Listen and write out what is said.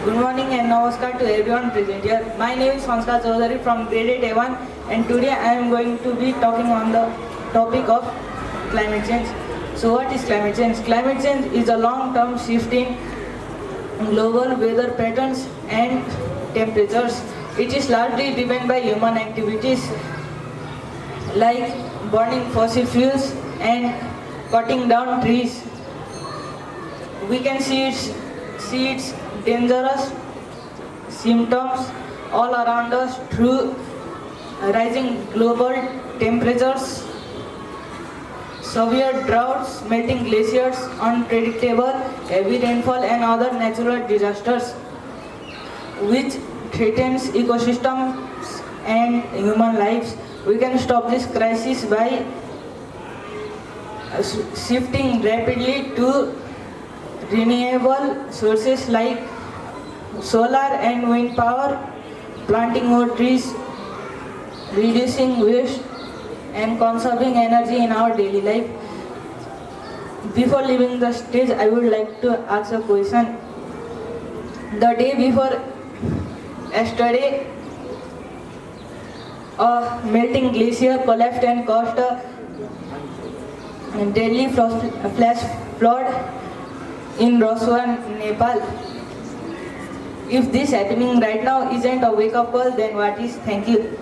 Good morning and namaskar to everyone present here. My name is Sanskar Chaudhary from grade 8 A1 and today I am going to be talking on the topic of climate change. So what is climate change? Climate change is a long-term shift in global weather patterns and temperatures. It is largely driven by human activities like burning fossil fuels and cutting down trees. We can see its dangerous symptoms all around us through rising global temperatures, severe droughts, melting glaciers, unpredictable heavy rainfall and other natural disasters which threatens ecosystems and human lives. We can stop this crisis by shifting rapidly to renewable sources like solar and wind power, planting more trees, reducing waste and conserving energy in our daily life. Before leaving the stage, I would like to ask a question. The day before yesterday, a melting glacier collapsed and caused a deadly flash flood in Roswan, Nepal. If this happening right now isn't a wake-up call, then what is? Thank you.